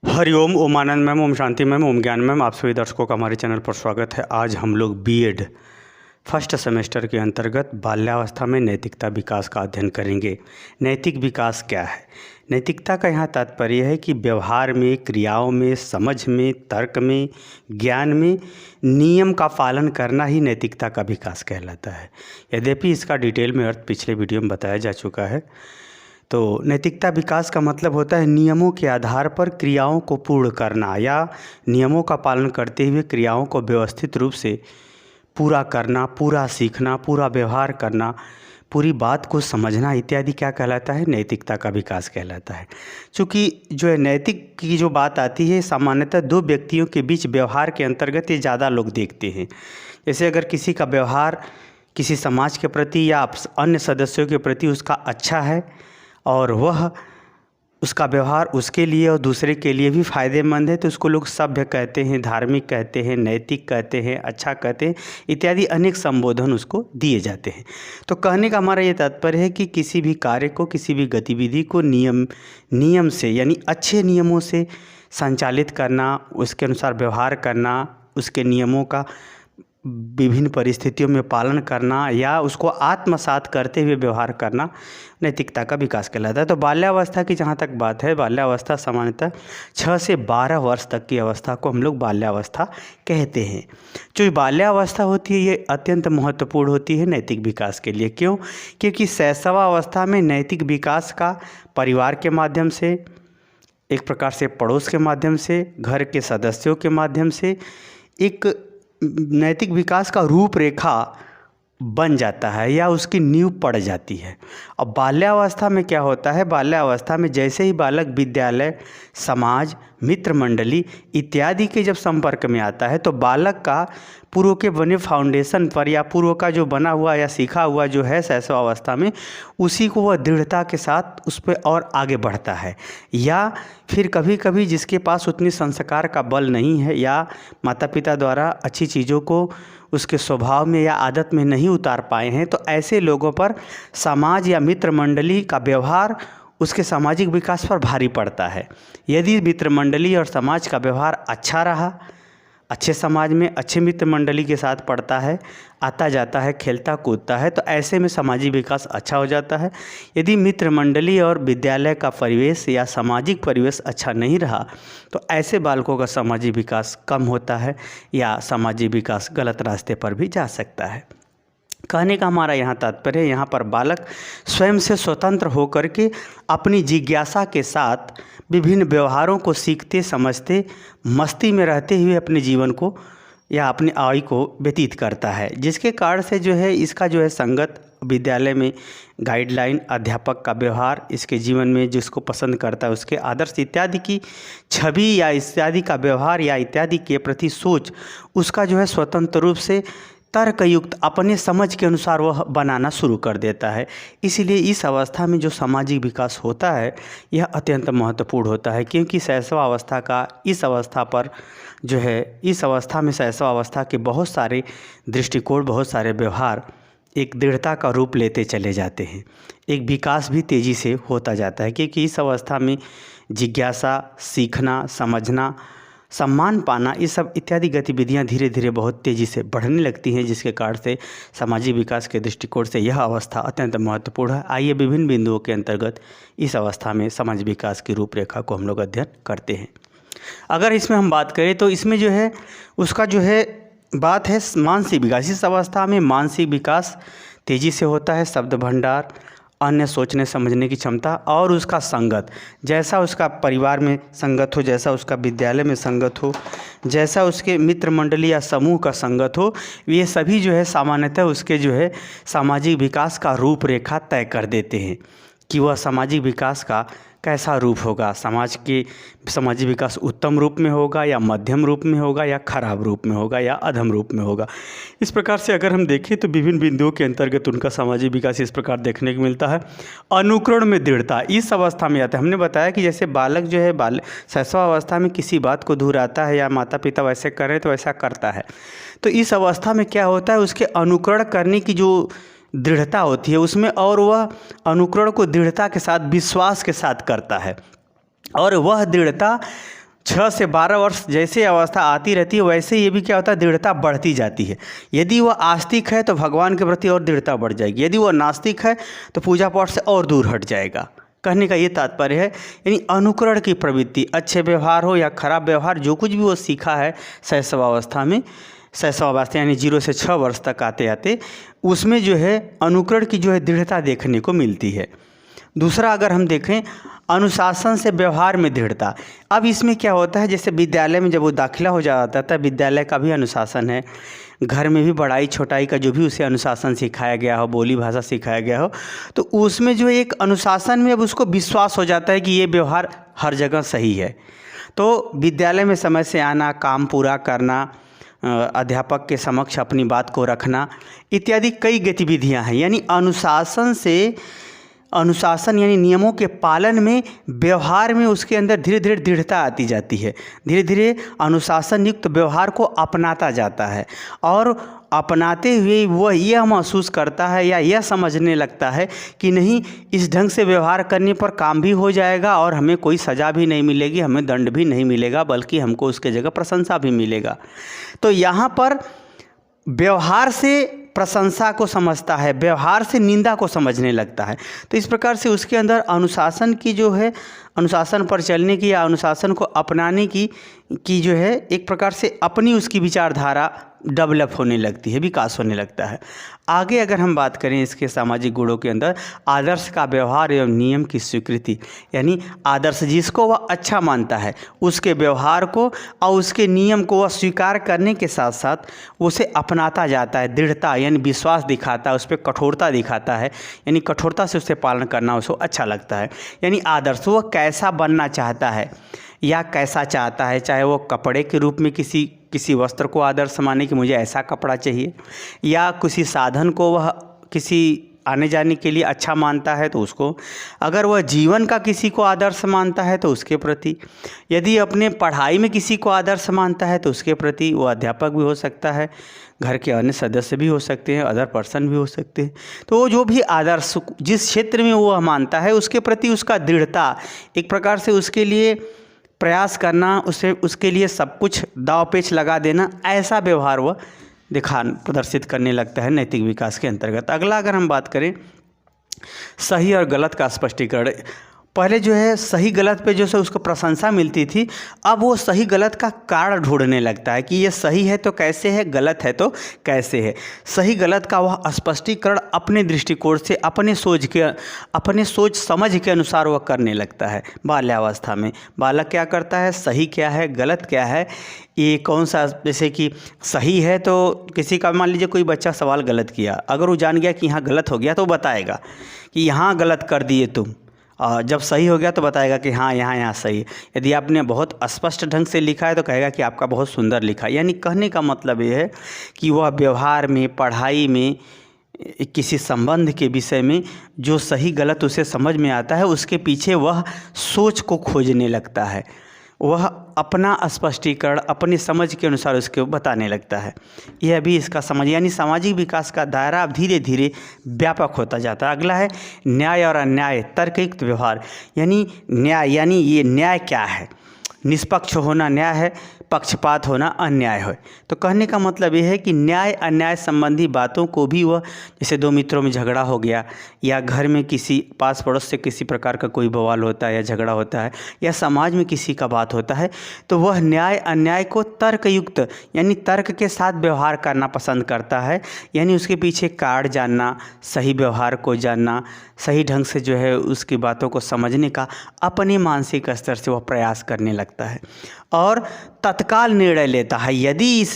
हरिओम, ओम आनंद ma'am, Om Shanti ma'am, ओम ज्ञान ma'am, आप सभी दर्शकों का हमारे चैनल पर स्वागत है। आज हम लोग बीएड फर्स्ट सेमेस्टर के अंतर्गत बाल्यावस्था में नैतिकता विकास का अध्ययन करेंगे। नैतिक विकास क्या है? नैतिकता का यहाँ तात्पर्य है कि व्यवहार में, क्रियाओं में, समझ में, तर्क में, ज्ञान में नियम का पालन करना ही नैतिकता का विकास कहलाता है। यद्यपि इसका डिटेल में अर्थ पिछले वीडियो में बताया जा चुका है। तो नैतिकता विकास का मतलब होता है नियमों के आधार पर क्रियाओं को पूर्ण करना या नियमों का पालन करते हुए क्रियाओं को व्यवस्थित रूप से पूरा करना, पूरा सीखना, पूरा व्यवहार करना, पूरी बात को समझना इत्यादि क्या कहलाता है? नैतिकता का विकास कहलाता है। चूँकि जो है नैतिक की जो बात आती है सामान्यतः दो व्यक्तियों के बीच व्यवहार के अंतर्गत ये ज़्यादा लोग देखते हैं। जैसे अगर किसी का व्यवहार किसी समाज के प्रति या अन्य सदस्यों के प्रति उसका अच्छा है और वह उसका व्यवहार उसके लिए और दूसरे के लिए भी फ़ायदेमंद है तो उसको लोग सभ्य कहते हैं, धार्मिक कहते हैं, नैतिक कहते हैं, अच्छा कहते हैं इत्यादि अनेक संबोधन उसको दिए जाते हैं। तो कहने का हमारा ये तात्पर्य है कि किसी भी कार्य को, किसी भी गतिविधि को नियम से यानी अच्छे नियमों से संचालित करना, उसके अनुसार व्यवहार करना, उसके नियमों का विभिन्न परिस्थितियों में पालन करना या उसको आत्मसात करते हुए व्यवहार करना नैतिकता का विकास कहलाता है। तो बाल्यावस्था की जहाँ तक बात है, बाल्यावस्था सामान्यतः 6 से 12 वर्ष तक की अवस्था को हम लोग बाल्यावस्था कहते हैं। जो बाल्यावस्था होती है ये अत्यंत महत्वपूर्ण होती है नैतिक विकास के लिए। क्यों? क्योंकि शैशवावस्था में नैतिक विकास का परिवार के माध्यम से, एक प्रकार से पड़ोस के माध्यम से, घर के सदस्यों के माध्यम से एक नैतिक विकास का रूपरेखा बन जाता है या उसकी नींव पड़ जाती है। अब बाल्यावस्था में क्या होता है? बाल्यावस्था में जैसे ही बालक विद्यालय, समाज, मित्र मंडली इत्यादि के जब संपर्क में आता है तो बालक का पूर्व के बने फाउंडेशन पर या पूर्व का जो बना हुआ या सीखा हुआ जो है शैशवावस्था में, उसी को वह दृढ़ता के साथ उस पर और आगे बढ़ता है। या फिर कभी कभी जिसके पास उतनी संस्कार का बल नहीं है या माता पिता द्वारा अच्छी चीज़ों को उसके स्वभाव में या आदत में नहीं उतार पाए हैं, तो ऐसे लोगों पर समाज या मित्र मंडली का व्यवहार उसके सामाजिक विकास पर भारी पड़ता है। यदि मित्र मंडली और समाज का व्यवहार अच्छा रहा, अच्छे समाज में अच्छे मित्र मंडली के साथ पढ़ता है, आता जाता है, खेलता कूदता है, तो ऐसे में सामाजिक विकास अच्छा हो जाता है। यदि मित्र मंडली और विद्यालय का परिवेश या सामाजिक परिवेश अच्छा नहीं रहा तो ऐसे बालकों का सामाजिक विकास कम होता है या सामाजिक विकास गलत रास्ते पर भी जा सकता है। कहने का हमारा यहाँ तात्पर्य है, यहाँ पर बालक स्वयं से स्वतंत्र होकर के अपनी जिज्ञासा के साथ विभिन्न व्यवहारों को सीखते, समझते, मस्ती में रहते हुए अपने जीवन को या अपनी आयु को व्यतीत करता है। जिसके कारण से जो है इसका जो है संगत, विद्यालय में गाइडलाइन, अध्यापक का व्यवहार, इसके जीवन में जिसको पसंद करता है उसके आदर्श इत्यादि की छवि या इत्यादि का व्यवहार या इत्यादि के प्रति सोच उसका जो है स्वतंत्र रूप से तर्कयुक्त अपने समझ के अनुसार वह बनाना शुरू कर देता है। इसीलिए इस अवस्था में जो सामाजिक विकास होता है यह अत्यंत महत्वपूर्ण होता है, क्योंकि शैशवावस्था का इस अवस्था पर जो है, इस अवस्था में शैशवावस्था के बहुत सारे दृष्टिकोण, बहुत सारे व्यवहार एक दृढ़ता का रूप लेते चले जाते हैं। एक विकास भी तेज़ी से होता जाता है, क्योंकि इस अवस्था में जिज्ञासा, सीखना, समझना, सम्मान पाना, ये सब इत्यादि गतिविधियां धीरे धीरे बहुत तेज़ी से बढ़ने लगती हैं, जिसके कारण से सामाजिक विकास के दृष्टिकोण से यह अवस्था अत्यंत महत्वपूर्ण है। आइए विभिन्न बिंदुओं के अंतर्गत इस अवस्था में समाज विकास की रूपरेखा को हम लोग अध्ययन करते हैं। अगर इसमें हम बात करें तो इसमें जो है उसका जो है बात है मानसिक विकास। इस अवस्था में मानसिक विकास तेज़ी से होता है। शब्द भंडार, अन्य सोचने समझने की क्षमता और उसका संगत, जैसा उसका परिवार में संगत हो, जैसा उसका विद्यालय में संगत हो, जैसा उसके मित्र मंडली या समूह का संगत हो, ये सभी जो है सामान्यतः उसके जो है सामाजिक विकास का रूपरेखा तय कर देते हैं कि वह सामाजिक विकास का कैसा रूप होगा। सामाजिक विकास उत्तम रूप में होगा या मध्यम रूप में होगा या खराब रूप में होगा या अधम रूप में होगा। इस प्रकार से अगर हम देखें तो विभिन्न बिंदुओं के अंतर्गत उनका सामाजिक विकास इस प्रकार देखने को मिलता है। अनुकरण में दृढ़ता इस अवस्था में आता है। हमने बताया कि जैसे बालक जो है शैशवावस्था में किसी बात को दोहराता है या माता पिता वैसे कर रहे तो वैसा करता है, तो इस अवस्था में क्या होता है, उसके अनुकरण करने की जो दृढ़ता होती है उसमें, और वह अनुकरण को दृढ़ता के साथ, विश्वास के साथ करता है। और वह दृढ़ता 6 से 12 वर्ष जैसे अवस्था आती रहती है, वैसे ये भी क्या होता है, दृढ़ता बढ़ती जाती है। यदि वह आस्तिक है तो भगवान के प्रति और दृढ़ता बढ़ जाएगी, यदि वह नास्तिक है तो पूजा पाठ से और दूर हट जाएगा। कहने का ये तात्पर्य है, यानी अनुकरण की प्रवृत्ति, अच्छे व्यवहार हो या खराब व्यवहार, जो कुछ भी वो सीखा है शैशवावस्था में, शैशवावस्था यानी 0 से 6 वर्ष तक आते आते, उसमें जो है अनुकरण की जो है दृढ़ता देखने को मिलती है। दूसरा अगर हम देखें, अनुशासन से व्यवहार में दृढ़ता। अब इसमें क्या होता है, जैसे विद्यालय में जब वो दाखिला हो जाता था, विद्यालय का भी अनुशासन है, घर में भी बड़ाई छोटाई का जो भी उसे अनुशासन सिखाया गया हो, बोली भाषा सिखाया गया हो, तो उसमें जो एक अनुशासन में अब उसको विश्वास हो जाता है कि ये व्यवहार हर जगह सही है। तो विद्यालय में समय से आना, काम पूरा करना, अध्यापक के समक्ष अपनी बात को रखना इत्यादि कई गतिविधियां हैं। यानी अनुशासन यानी नियमों के पालन में, व्यवहार में उसके अंदर धीरे धीरे दृढ़ता आती जाती है। धीरे धीरे अनुशासन युक्त व्यवहार को अपनाता जाता है, और अपनाते हुए वह यह महसूस करता है या यह समझने लगता है कि नहीं, इस ढंग से व्यवहार करने पर काम भी हो जाएगा और हमें कोई सज़ा भी नहीं मिलेगी, हमें दंड भी नहीं मिलेगा, बल्कि हमको उसके जगह प्रशंसा भी मिलेगा। तो यहाँ पर व्यवहार से प्रशंसा को समझता है, व्यवहार से निंदा को समझने लगता है। तो इस प्रकार से उसके अंदर अनुशासन की जो है, अनुशासन पर चलने की या अनुशासन को अपनाने की जो है एक प्रकार से अपनी उसकी विचारधारा डेवलप होने लगती है, विकास होने लगता है। आगे अगर हम बात करें इसके सामाजिक गुणों के अंदर, आदर्श का व्यवहार एवं नियम की स्वीकृति, यानी आदर्श जिसको वह अच्छा मानता है उसके व्यवहार को और उसके नियम को वह स्वीकार करने के साथ साथ उसे अपनाता जाता है। दृढ़ता यानी विश्वास दिखाता है, उस पर कठोरता दिखाता है, यानी कठोरता से उससे पालन करना उसको अच्छा लगता है। यानी आदर्श वह कैसा बनना चाहता है या कैसा चाहता है, चाहे वो कपड़े के रूप में किसी वस्त्र को आदर्श माने कि मुझे ऐसा कपड़ा चाहिए, या किसी साधन को वह किसी आने जाने के लिए अच्छा मानता है तो उसको, अगर वह जीवन का किसी को आदर्श मानता है तो उसके प्रति, यदि अपने पढ़ाई में किसी को आदर्श मानता है तो उसके प्रति, वो अध्यापक भी हो सकता है, घर के अन्य सदस्य भी हो सकते हैं, अदर पर्सन भी हो सकते हैं। तो वो जो भी आदर्श जिस क्षेत्र में वो मानता है उसके प्रति उसका दृढ़ता, एक प्रकार से उसके लिए प्रयास करना, उसके लिए सब कुछ दाव पेच लगा देना, ऐसा व्यवहार वह प्रदर्शित करने लगता है नैतिक विकास के अंतर्गत। अगला अगर हम बात करें सही और गलत का स्पष्टीकरण, पहले जो है सही गलत पे जो है उसको प्रशंसा मिलती थी, अब वो सही गलत का कारण ढूंढने लगता है कि ये सही है तो कैसे है, गलत है तो कैसे है। सही गलत का वह स्पष्टीकरण अपने दृष्टिकोण से, अपने सोच समझ के अनुसार वह करने लगता है। बाल्यावस्था में बालक क्या करता है, सही क्या है, गलत क्या है, ये कौन सा, जैसे कि सही है तो किसी का, मान लीजिए कोई बच्चा सवाल गलत किया, अगर वो जान गया कि यहाँ गलत हो गया तो बताएगा कि यहाँ गलत कर दिए तुम, और जब सही हो गया तो बताएगा कि हाँ यहाँ सही है। यदि आपने बहुत स्पष्ट ढंग से लिखा है तो कहेगा कि आपका बहुत सुंदर लिखा। यानी कहने का मतलब ये है कि वह व्यवहार में, पढ़ाई में, किसी संबंध के विषय में जो सही गलत उसे समझ में आता है, उसके पीछे वह सोच को खोजने लगता है, वह अपना स्पष्टीकरण अपनी समझ के अनुसार उसको बताने लगता है। यह भी इसका समझ, यानी सामाजिक विकास का दायरा अब धीरे धीरे व्यापक होता जाता है। अगला है न्याय और अन्याय, तर्कयुक्त व्यवहार। यानी न्याय, यानी ये न्याय क्या है, निष्पक्ष होना न्याय है, पक्षपात होना अन्याय है। तो कहने का मतलब ये है कि न्याय अन्याय संबंधी बातों को भी वह, जैसे दो मित्रों में झगड़ा हो गया, या घर में किसी पास पड़ोस से किसी प्रकार का कोई बवाल होता है या झगड़ा होता है, या समाज में किसी का बात होता है, तो वह न्याय अन्याय को तर्कयुक्त यानी तर्क के साथ व्यवहार करना पसंद करता है। यानी उसके पीछे कारण जानना, सही व्यवहार को जानना, सही ढंग से जो है उसकी बातों को समझने का अपने मानसिक स्तर से वह प्रयास करने लगता है, और तत्काल निर्णय लेता है। यदि इस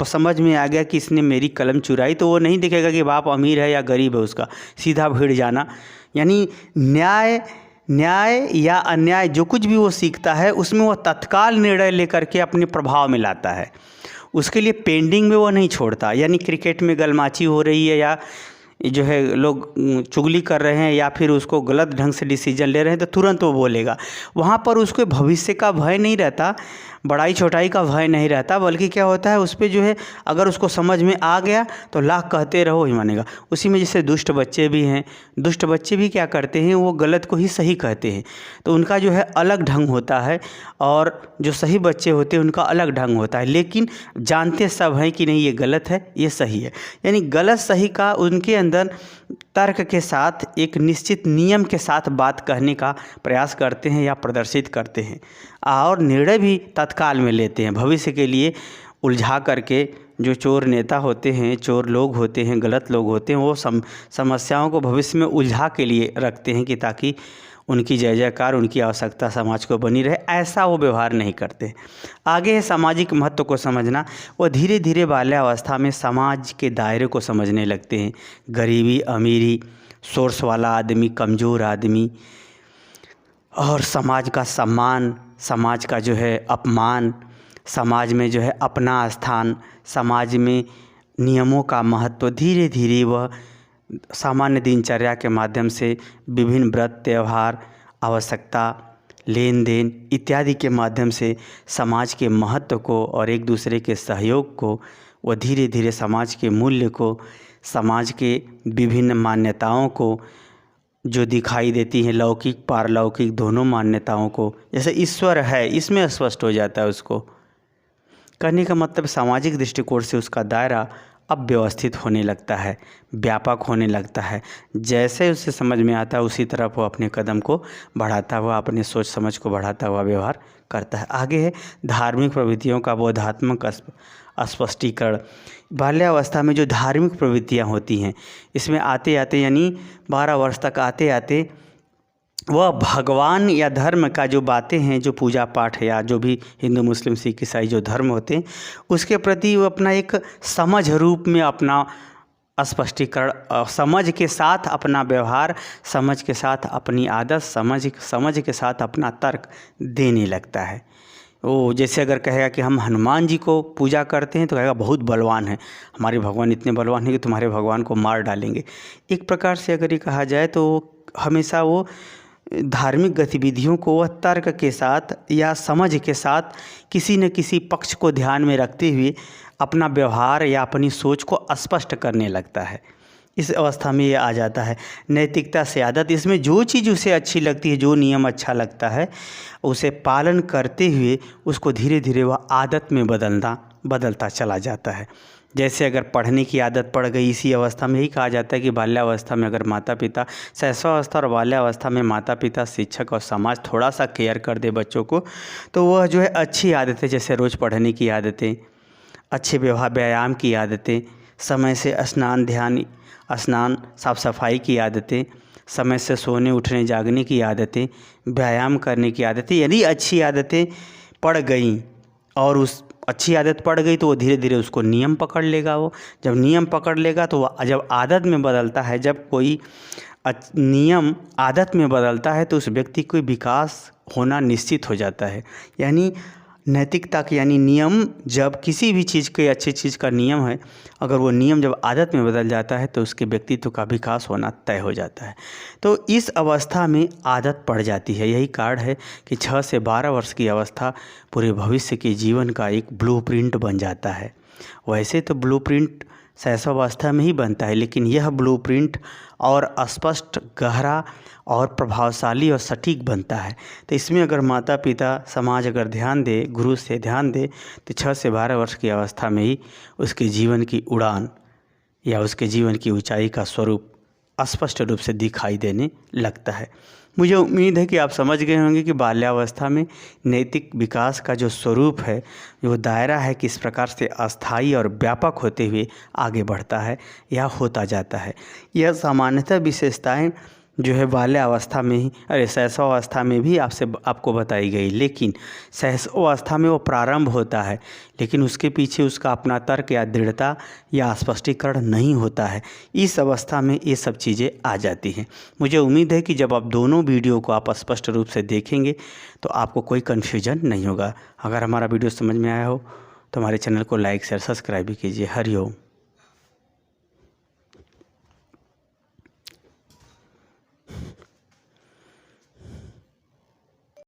समझ में आ गया कि इसने मेरी कलम चुराई, तो वो नहीं देखेगा कि बाप अमीर है या गरीब है, उसका सीधा भिड़ जाना। यानी न्याय या अन्याय जो कुछ भी वो सीखता है उसमें वो तत्काल निर्णय लेकर के अपने प्रभाव में लाता है, उसके लिए पेंडिंग में वो नहीं छोड़ता। यानी क्रिकेट में गलमाची हो रही है या जो है लोग चुगली कर रहे हैं या फिर उसको गलत ढंग से डिसीजन ले रहे हैं तो तुरंत वो बोलेगा। वहाँ पर उसके भविष्य का भय नहीं रहता, बड़ाई छोटाई का भय नहीं रहता, बल्कि क्या होता है उस पर जो है अगर उसको समझ में आ गया तो लाख कहते रहो ही मानेगा। उसी में जैसे दुष्ट बच्चे भी हैं, दुष्ट बच्चे भी क्या करते हैं, वो गलत को ही सही कहते हैं। तो उनका जो है अलग ढंग होता है और जो सही बच्चे होते हैं उनका अलग ढंग होता है, लेकिन जानते सब हैं कि नहीं ये गलत है ये सही है। यानी गलत सही का उनके अंदर तर्क के साथ एक निश्चित नियम के साथ बात कहने का प्रयास करते हैं या प्रदर्शित करते हैं और निर्णय भी तत्काल में लेते हैं। भविष्य के लिए उलझा करके जो चोर नेता होते हैं, चोर लोग होते हैं, गलत लोग होते हैं, वो समस्याओं को भविष्य में उलझा के लिए रखते हैं कि ताकि उनकी जय जयकार, उनकी आवश्यकता समाज को बनी रहे। ऐसा वो व्यवहार नहीं करते। आगे है सामाजिक महत्व को समझना। वो धीरे धीरे बाल्यावस्था में समाज के दायरे को समझने लगते हैं। गरीबी, अमीरी, सोर्स वाला आदमी, कमज़ोर आदमी और समाज का सम्मान, समाज का जो है अपमान, समाज में जो है अपना स्थान, समाज में नियमों का महत्व, धीरे धीरे वह सामान्य दिनचर्या के माध्यम से विभिन्न व्रत, त्यौहार, आवश्यकता, लेन देन इत्यादि के माध्यम से समाज के महत्व को और एक दूसरे के सहयोग को, वह धीरे धीरे समाज के मूल्य को, समाज के विभिन्न मान्यताओं को जो दिखाई देती हैं, लौकिक पारलौकिक दोनों मान्यताओं को, जैसे ईश्वर है इसमें स्पष्ट हो जाता है। उसको कहने का मतलब सामाजिक दृष्टिकोण से उसका दायरा अब व्यवस्थित होने लगता है, व्यापक होने लगता है। जैसे उसे समझ में आता है उसी तरफ वो अपने कदम को बढ़ाता हुआ, अपने सोच समझ को बढ़ाता हुआ व्यवहार करता है। आगे है धार्मिक प्रवृत्तियों का बोधात्मक स्पष्टीकरण। बाल्यावस्था में जो धार्मिक प्रवृत्तियाँ होती हैं, इसमें आते आते यानी 12 वर्ष तक आते आते वह भगवान या धर्म का जो बातें हैं, जो पूजा पाठ या जो भी हिंदू मुस्लिम सिख ईसाई जो धर्म होते हैं उसके प्रति वो अपना एक समझ रूप में अपना स्पष्टीकरण, समझ के साथ अपना व्यवहार, समझ के साथ अपनी आदत, समझ के साथ अपना तर्क देने लगता है। वो जैसे अगर कहेगा कि हम हनुमान जी को पूजा करते हैं तो कहेगा बहुत बलवान है, हमारे भगवान इतने बलवान हैं कि तुम्हारे भगवान को मार डालेंगे। एक प्रकार से अगर ये कहा जाए तो हमेशा वो धार्मिक गतिविधियों को वह तर्क के साथ या समझ के साथ किसी न किसी पक्ष को ध्यान में रखते हुए अपना व्यवहार या अपनी सोच को स्पष्ट करने लगता है। इस अवस्था में ये आ जाता है नैतिकता से आदत। इसमें जो चीज़ उसे अच्छी लगती है, जो नियम अच्छा लगता है, उसे पालन करते हुए उसको धीरे धीरे वह आदत में बदलता चला जाता है। जैसे अगर पढ़ने की आदत पड़ गई, इसी अवस्था में ही कहा जाता है कि बाल्यावस्था में अगर माता पिता, शैशवावस्था और बाल्यावस्था में माता पिता, शिक्षक और समाज थोड़ा सा केयर कर दे बच्चों को, तो वह जो है अच्छी आदतें, जैसे रोज़ पढ़ने की आदतें, अच्छे व्यायाम की आदतें, समय से स्नान साफ सफाई की आदतें, समय से सोने उठने जागने की आदतें, व्यायाम करने की आदतें, यदि अच्छी आदतें पड़ गई और उस अच्छी आदत पड़ गई तो वो धीरे धीरे उसको नियम पकड़ लेगा। वो जब नियम पकड़ लेगा तो वह जब आदत में बदलता है, जब कोई नियम आदत में बदलता है तो उस व्यक्ति को विकास होना निश्चित हो जाता है। यानी नैतिकता के यानी नियम, जब किसी भी चीज़ के अच्छी चीज़ का नियम है, अगर वो नियम जब आदत में बदल जाता है तो उसके व्यक्तित्व का विकास होना तय हो जाता है। तो इस अवस्था में आदत पड़ जाती है। यही कारण है कि 6 से 12 वर्ष की अवस्था पूरे भविष्य के जीवन का एक ब्लूप्रिंट बन जाता है। वैसे तो ब्लूप्रिंट शैशवावस्था में ही बनता है, लेकिन यह ब्लूप्रिंट और स्पष्ट, गहरा और प्रभावशाली और सटीक बनता है। तो इसमें अगर माता पिता, समाज अगर ध्यान दे, गुरु से ध्यान दे, तो 6 से 12 वर्ष की अवस्था में ही उसके जीवन की उड़ान या उसके जीवन की ऊंचाई का स्वरूप स्पष्ट रूप से दिखाई देने लगता है। मुझे उम्मीद है कि आप समझ गए होंगे कि बाल्यावस्था में नैतिक विकास का जो स्वरूप है, जो दायरा है, किस प्रकार से अस्थायी और व्यापक होते हुए आगे बढ़ता है या होता जाता है। यह सामान्यतः विशेषताएं जो है बाल्यावस्था में ही, शैशवावस्था में भी आपको बताई गई, लेकिन शैशवावस्था में वो प्रारंभ होता है, लेकिन उसके पीछे उसका अपना तर्क या दृढ़ता या स्पष्टीकरण नहीं होता है। इस अवस्था में ये सब चीज़ें आ जाती हैं। मुझे उम्मीद है कि जब आप दोनों वीडियो को आप स्पष्ट रूप से देखेंगे तो आपको कोई कन्फ्यूजन नहीं होगा। अगर हमारा वीडियो समझ में आया हो तो हमारे चैनल को लाइक शेयर सब्सक्राइब भी कीजिए। हरिओम।